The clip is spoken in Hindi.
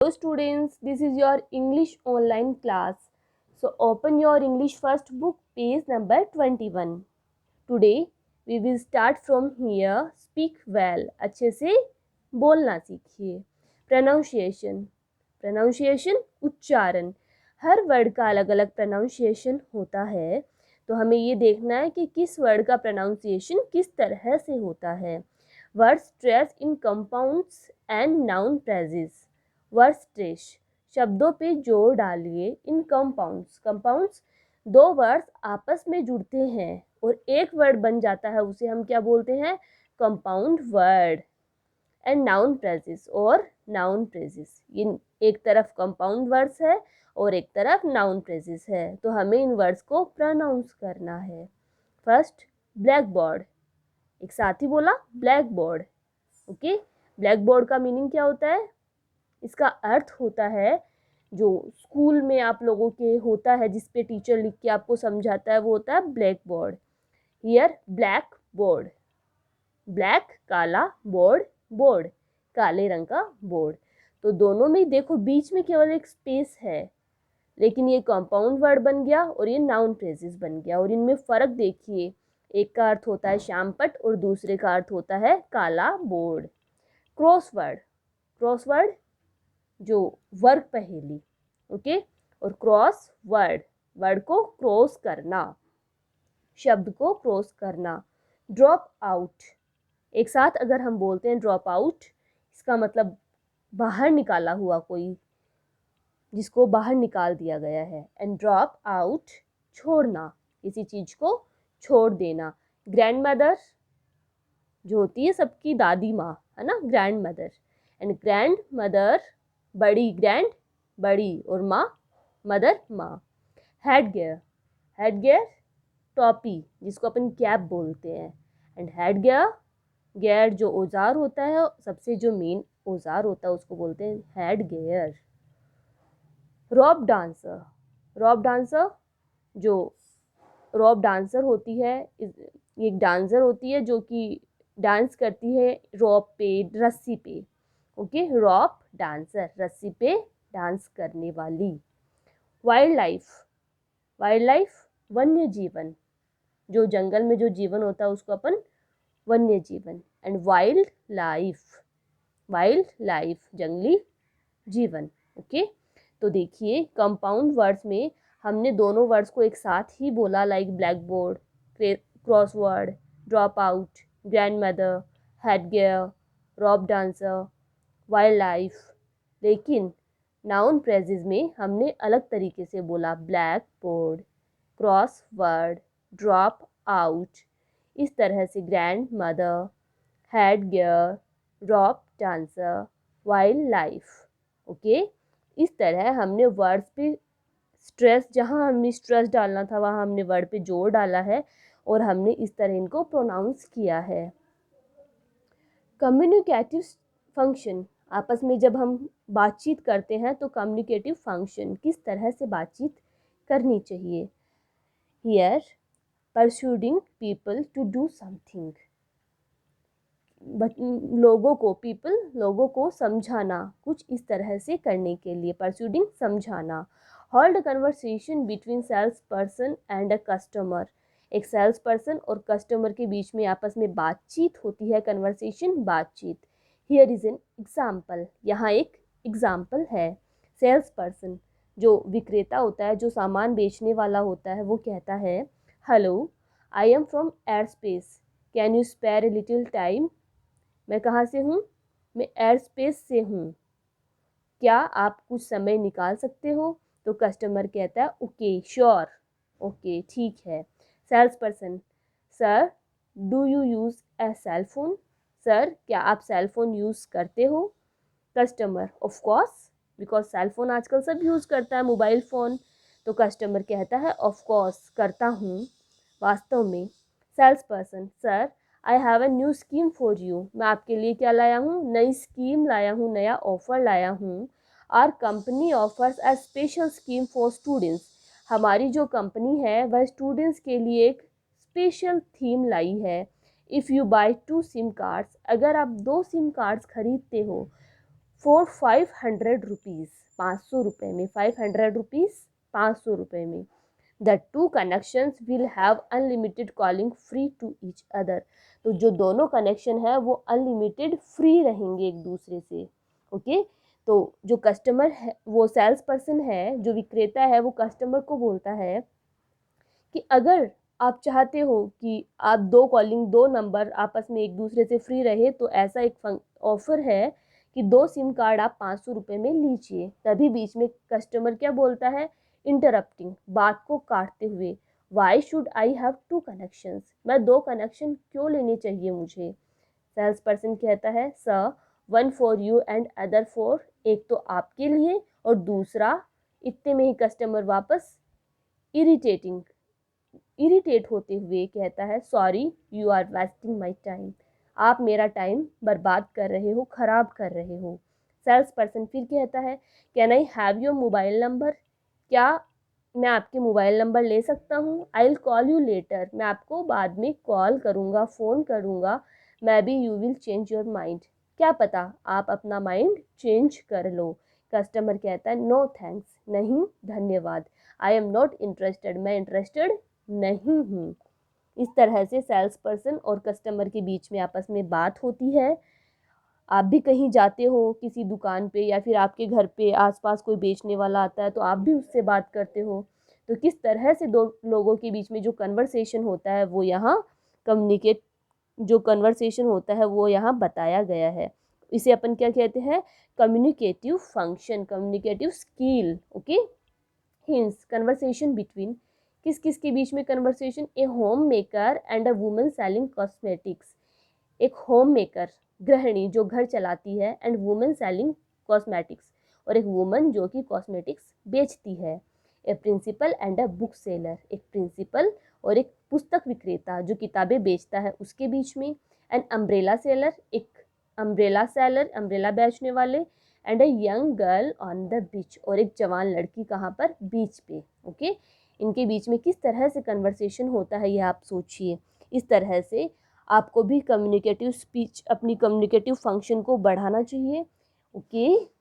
Hello students, this is your English online class. So open your English first book, page number 21. Today we will start from here. Speak well. अच्छे से बोलना सीखिए. Pronunciation. Pronunciation उच्चारण. हर वर्ड का अलग अलग pronunciation होता है, तो हमें ये देखना है कि किस वर्ड का pronunciation किस तरह से होता है. Words stressed in compounds and noun phrases. Word stress शब्दों पे जोर डालिए इन कंपाउंड्स दो वर्ड्स आपस में जुड़ते हैं और एक वर्ड बन जाता है, उसे हम क्या बोलते हैं? Compound word. And noun phrases और नाउन फ्रेजेस, ये एक तरफ कंपाउंड वर्ड्स है और एक तरफ नाउन फ्रेजेस है, तो हमें इन वर्ड्स को प्रोनाउंस करना है. First, black board. एक साथ ही बोला black board. Okay, black board का मीनिंग क्या होता है? इसका अर्थ होता है जो स्कूल में आप लोगों के होता है, जिस पे टीचर लिख के आपको समझाता है, वो होता है black board. Here black board. Black काला, बोर्ड बोर्ड काले रंग का बोर्ड. तो दोनों में देखो बीच में केवल एक स्पेस है, लेकिन ये कंपाउंड वर्ड बन गया और ये नाउन फ्रेजेस बन गया. और इनमें फ़र्क देखिए, एक का अर्थ होता है श्यामपट और दूसरे का अर्थ होता है काला बोर्ड. क्रॉसवर्ड. क्रॉसवर्ड जो वर्ग पहेली. ओके, और क्रॉस वर्ड, वर्ड को क्रॉस करना, शब्द को क्रॉस करना. Drop out. एक साथ अगर हम बोलते हैं ड्रॉप आउट, इसका मतलब बाहर निकाला हुआ कोई, जिसको बाहर निकाल दिया गया है. एंड ड्रॉप आउट छोड़ना, किसी चीज को छोड़ देना. ग्रैंड मदर जो होती है सबकी दादी माँ, है ना, grand mother. And grand mother बड़ी, ग्रैंड बड़ी और माँ मदर माँ. Head gear. हेड गियर टोपी, जिसको अपन कैप बोलते हैं. एंड हेड गियर, गियर जो औजार होता है, सबसे जो मेन औजार होता है उसको बोलते हैं head gear. Rope dancer. रॉप dancer जो रॉप डांसर होती है, एक डांसर होती है जो कि डांस करती है रॉप पे, रस्सी पे. ओके, रॉप डांसर, रस्सी पे डांस करने वाली. Wild life. वाइल्ड लाइफ वन्य जीवन, जो जंगल में जो जीवन होता है उसको अपन वन्य जीवन. And wild life, wild life जंगली जीवन. ओके, तो देखिए कंपाउंड वर्ड्स में हमने दोनों वर्ड्स को एक साथ ही बोला, like black board, crossword, drop out, grand mother, head gear, rope dancer, wild life. लेकिन नाउन फ्रेजेस में हमने अलग तरीके से बोला, black board, cross word, drop out. इस तरह से grand mother, head gear, rope dancer, wild life. Okay, इस तरह हमने वर्ड्स पे स्ट्रेस, जहाँ हमें स्ट्रेस डालना था वहाँ हमने वर्ड पे जोर डाला है और हमने इस तरह इनको प्रोनाउंस किया है. Communicative function. आपस में जब हम बातचीत करते हैं तो कम्युनिकेटिव फंक्शन, किस तरह से बातचीत करनी चाहिए. Here persuading people to do something. लोगों को, पीपल लोगों को समझाना, कुछ इस तरह से करने के लिए. परसुडिंग समझाना. Hold a conversation between sales person and a customer. एक सेल्स पर्सन और कस्टमर के बीच में आपस में बातचीत होती है, कन्वर्सेशन बातचीत. Here is an example. यहाँ एक एग्जाम्पल है. सेल्स पर्सन जो विक्रेता होता है, जो सामान बेचने वाला होता है, वो कहता है, hello, I am from air space, can you spare a little time. मैं कहाँ से हूँ? मैं एयर स्पेस से हूँ, क्या आप कुछ समय निकाल सकते हो? तो कस्टमर कहता है, ओके श्योर, ओके ठीक है. Sales person, sir do you use a cell phone. Sir क्या आप सेल फोन यूज़ करते हो? Customer, of course, because cell phone आजकल सब यूज़ करता है, मोबाइल फ़ोन. तो कस्टमर कहता है, ऑफ कोर्स करता हूँ, वास्तव में. Sales person, sir I have a new scheme for you. मैं आपके लिए क्या लाया हूँ? नई स्कीम लाया हूँ, नया ऑफ़र लाया हूँ. Our company offers a special scheme for students. हमारी जो कंपनी है वह स्टूडेंट्स के लिए एक स्पेशल थीम लाई है. If you buy 2 sim cards, अगर आप 2 सिम कार्ड्स खरीदते हो फॉर 500 रुपीज़, 500 रुपये में, 500 रुपीज़ 500 रुपये में। The two connections will have unlimited calling free to each other. तो जो दोनों कनेक्शन है वो अनलिमिटेड फ्री रहेंगे एक दूसरे से। ओके, तो जो कस्टमर है, वो सेल्स पर्सन है, जो विक्रेता है, वो कस्टमर को बोलता है कि अगर आप चाहते हो कि आप दो नंबर आपस में एक दूसरे से फ्री रहे, तो ऐसा एक ऑफर है कि 2 सिम कार्ड आप 500 रुपये में लीजिए। तभी बीच में कस्टमर क्या बोलता है, इंटरप्टिंग, बात को काटते हुए, why should I have 2 connections, मैं 2 कनेक्शन क्यों लेने चाहिए मुझे। सेल्स पर्सन कहता है, sir, 1 for you and other for, एक तो आपके लिए और दूसरा, इतने में ही कस्टमर वापस इरिटेट होते हुए कहता है, sorry you are wasting my time, आप मेरा टाइम बर्बाद कर रहे हो, ख़राब कर रहे हो। सेल्स पर्सन फिर कहता है, can I have your mobile number, क्या मैं आपके मोबाइल नंबर ले सकता हूँ। I will call you later, मैं आपको बाद में कॉल करूँगा, फ़ोन करूँगा। May be you will change your mind, क्या पता आप अपना माइंड चेंज कर लो। कस्टमर कहता है, नो थैंक्स, नहीं धन्यवाद, आई एम नॉट इंटरेस्टेड, मैं इंटरेस्टेड नहीं हूँ। इस तरह से सेल्स पर्सन और कस्टमर के बीच में आपस में बात होती है। आप भी कहीं जाते हो किसी दुकान पे, या फिर आपके घर पे आसपास कोई बेचने वाला आता है, तो आप भी उससे बात करते हो। तो किस तरह से दो लोगों के बीच में जो कन्वर्सेशन होता है वो यहाँ कम्युनिकेट जो कन्वर्सेशन होता है वो यहाँ बताया गया है। इसे अपन क्या कहते हैं, communicative function, communicative skill. Okay, hints, conversation between, किस किस के बीच में conversation, A home maker and a woman selling cosmetics, एक होम मेकर, गृहिणी जो घर चलाती है, एंड वुमेन सेलिंग कॉस्मेटिक्स, और एक वुमन जो कि कॉस्मेटिक्स बेचती है। A principal and a book seller, एक प्रिंसिपल और एक पुस्तक विक्रेता जो किताबें बेचता है उसके बीच में। एन अम्ब्रेला सेलर, एक अम्ब्रेला सेलर, अम्ब्रेला बेचने वाले। And a young girl on the beach, और एक जवान लड़की कहाँ पर, बीच पे। ओके, इनके बीच में किस तरह से कन्वर्सेशन होता है ये आप सोचिए। इस तरह से आपको भी कम्युनिकेटिव स्पीच, अपनी कम्युनिकेटिव फंक्शन को बढ़ाना चाहिए। ओके।